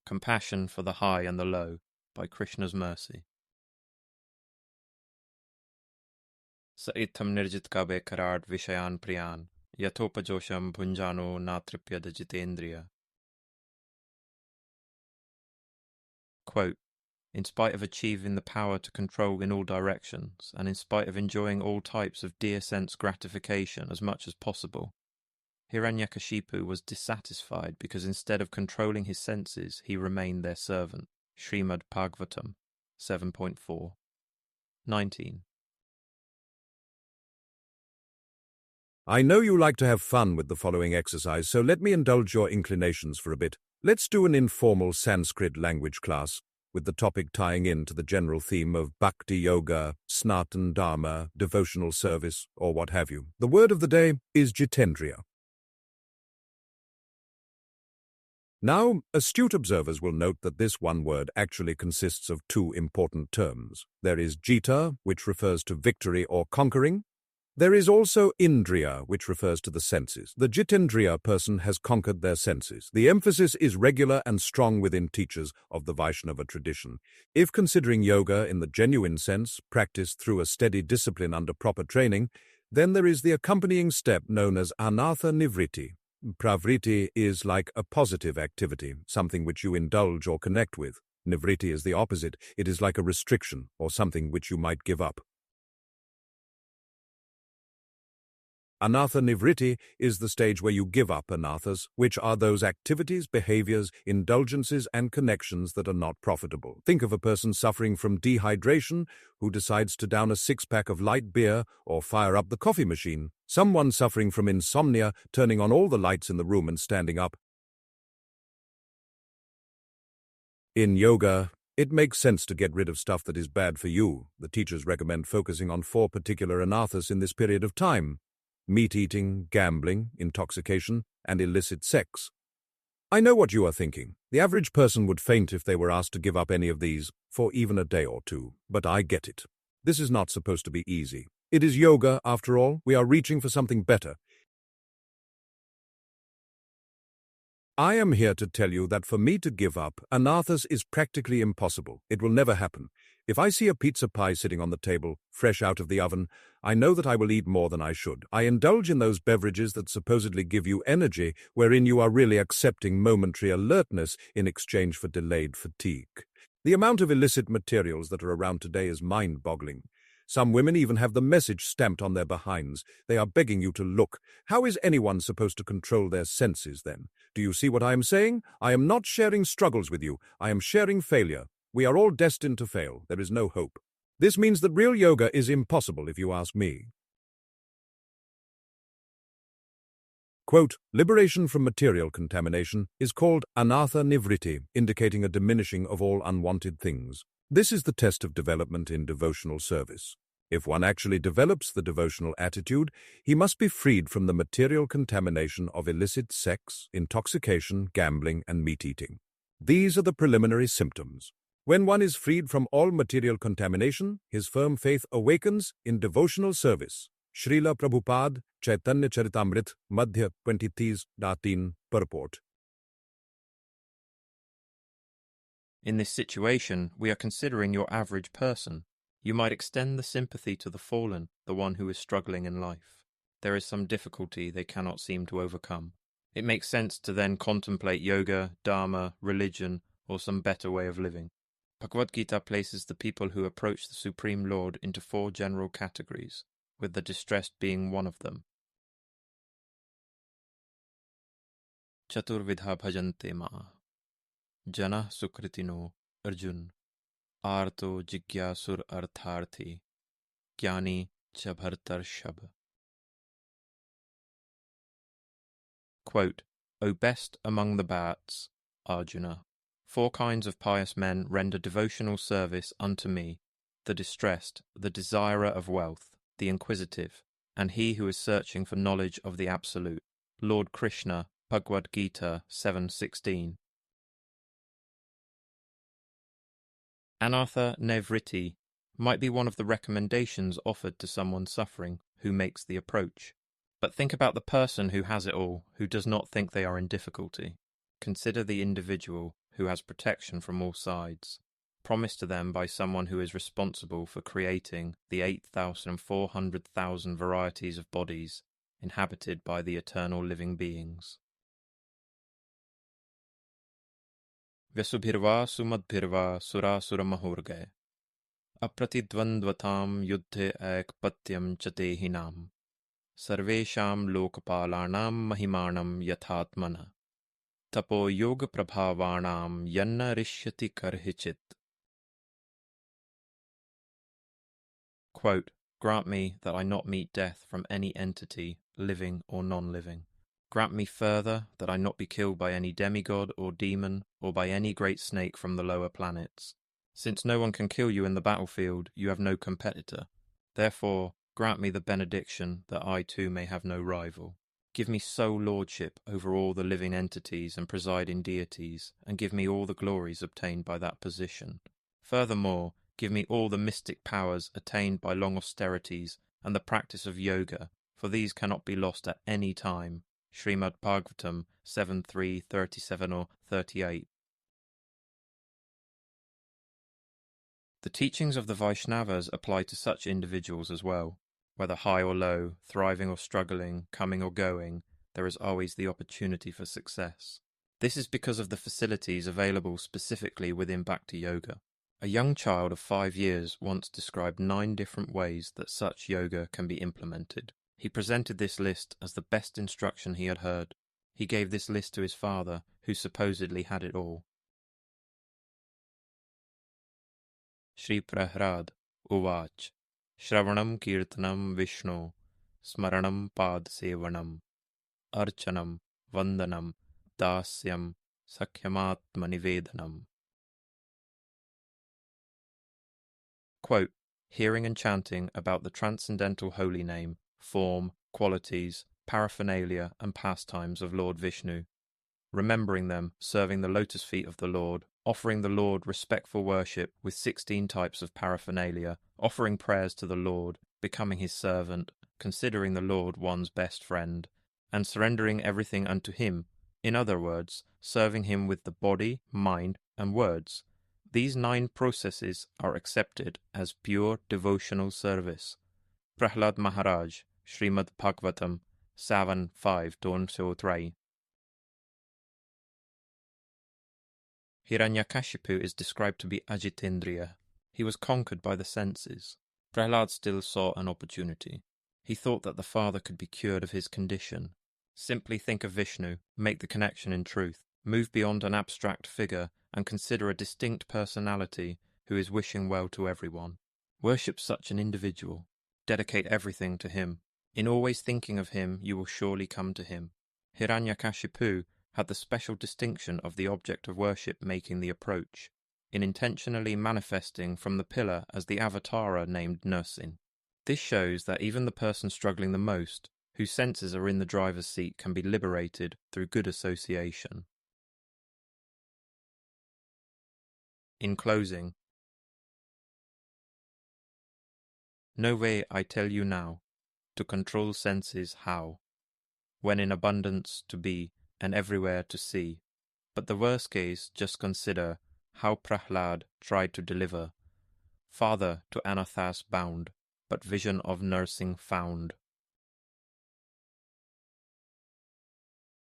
Compassion for the High and the Low by Krishna's Mercy. Saitam nirjit kabe karad vishayan priyan, yathopajosham bhunjano natripyad jitendriya. Quote, in spite of achieving the power to control in all directions, and in spite of enjoying all types of dear sense gratification as much as possible, Hiranyakashipu was dissatisfied because instead of controlling his senses, he remained their servant. Shrimad Bhagavatam 7.4. 19. I know you like to have fun with the following exercise, so let me indulge your inclinations for a bit. Let's do an informal Sanskrit language class, with the topic tying in to the general theme of bhakti yoga, snatan dharma, devotional service, or what have you. The word of the day is jitendriya. Now, astute observers will note that this one word actually consists of two important terms. There is jita, which refers to victory or conquering. There is also indriya, which refers to the senses. The jitendriya person has conquered their senses. The emphasis is regular and strong within teachers of the Vaishnava tradition. If considering yoga in the genuine sense, practiced through a steady discipline under proper training, then there is the accompanying step known as anartha nivritti. Pravritti is like a positive activity, something which you indulge or connect with. Nivritti is the opposite. It is like a restriction or something which you might give up. Anartha nivritti is the stage where you give up anarthas, which are those activities, behaviors, indulgences, and connections that are not profitable. Think of a person suffering from dehydration who decides to down a six-pack of light beer or fire up the coffee machine. Someone suffering from insomnia, turning on all the lights in the room and standing up. In yoga, it makes sense to get rid of stuff that is bad for you. The teachers recommend focusing on 4 particular anarthas in this period of time: meat-eating, gambling, intoxication, and illicit sex. I know what you are thinking. The average person would faint if they were asked to give up any of these for even a day or two. But I get it. This is not supposed to be easy. It is yoga, after all. We are reaching for something better. I am here to tell you that for me to give up anarthas is practically impossible. It will never happen. If I see a pizza pie sitting on the table, fresh out of the oven, I know that I will eat more than I should. I indulge in those beverages that supposedly give you energy, wherein you are really accepting momentary alertness in exchange for delayed fatigue. The amount of illicit materials that are around today is mind-boggling. Some women even have the message stamped on their behinds. They are begging you to look. How is anyone supposed to control their senses then? Do you see what I am saying? I am not sharing struggles with you. I am sharing failure. We are all destined to fail. There is no hope. This means that real yoga is impossible if you ask me. Quote, liberation from material contamination is called anartha nivritti, indicating a diminishing of all unwanted things. This is the test of development in devotional service. If one actually develops the devotional attitude, he must be freed from the material contamination of illicit sex, intoxication, gambling, and meat-eating. These are the preliminary symptoms. When one is freed from all material contamination, his firm faith awakens in devotional service. Srila Prabhupada, Chaitanya Charitamrit, Madhya 20:13, purport. In this situation, we are considering your average person. You might extend the sympathy to the fallen, the one who is struggling in life. There is some difficulty they cannot seem to overcome. It makes sense to then contemplate yoga, dharma, religion, or some better way of living. Bhagavad-gita places the people who approach the Supreme Lord into 4 general categories, with the distressed being one of them. Chaturvidha bhajante ma. Jana sukritino Arjun. Arto jigyasur artharthi. Jnani chabhartar shab. Quote, O best among the bats, Arjuna, 4 kinds of pious men render devotional service unto me: the distressed, the desirer of wealth, the inquisitive, and he who is searching for knowledge of the Absolute. Lord Krishna, Bhagavad-gita 7:16. Anartha nivritti might be one of the recommendations offered to someone suffering who makes the approach. But think about the person who has it all, who does not think they are in difficulty. Consider the individual who has protection from all sides, promised to them by someone who is responsible for creating the 8,400,000 varieties of bodies inhabited by the eternal living beings. Vyasubhirva sumadbhirva surasura mahurge apratidvandvatam yuddhe ekpatyam chatehinam sarvesham lokpalanam mahimanam yathatmana tapo yoga prabhavanam yanna rishyati karhichit. Quote, grant me that I not meet death from any entity, living or non-living. Grant me further that I not be killed by any demigod or demon or by any great snake from the lower planets. Since no one can kill you in the battlefield, you have no competitor. Therefore, grant me the benediction that I too may have no rival. Give me sole lordship over all the living entities and presiding deities, and give me all the glories obtained by that position. Furthermore, give me all the mystic powers attained by long austerities and the practice of yoga, for these cannot be lost at any time. Shrimad Bhagavatam 7.3, 37 or 38. The teachings of the Vaishnavas apply to such individuals as well. Whether high or low, thriving or struggling, coming or going, there is always the opportunity for success. This is because of the facilities available specifically within Bhakti Yoga. A young child of 5 years once described 9 different ways that such yoga can be implemented. He presented this list as the best instruction he had heard. He gave this list to his father, who supposedly had it all. Shri Prahlad Uvach Shravanam Kirtanam Vishnu Smaranam Pad Sevanam Archanam Vandanam Dasyam Sakyamatma Nivedanam. Quote, hearing and chanting about the transcendental holy name, form, qualities, paraphernalia and pastimes of Lord Vishnu, remembering them, serving the lotus feet of the Lord, offering the Lord respectful worship with 16 types of paraphernalia, offering prayers to the Lord, becoming his servant, considering the Lord one's best friend, and surrendering everything unto him, in other words, serving him with the body, mind, and words. These 9 processes are accepted as pure devotional service. Prahlad Maharaj, Shrimad Bhagavatam 7.5-3. Hiranyakashipu is described to be Ajitendriya. He was conquered by the senses. Prahlad still saw an opportunity. He thought that the father could be cured of his condition. Simply think of Vishnu, make the connection in truth, move beyond an abstract figure and consider a distinct personality who is wishing well to everyone. Worship such an individual. Dedicate everything to him. In always thinking of him, you will surely come to him. Hiranyakashipu had the special distinction of the object of worship making the approach, in intentionally manifesting from the pillar as the avatara named Nrsin. This shows that even the person struggling the most, whose senses are in the driver's seat, can be liberated through good association. In closing, no way I tell you now, to control senses how, when in abundance to be, and everywhere to see. But the worst case, just consider how Prahlad tried to deliver. Father to anathas bound, but vision of nursing found.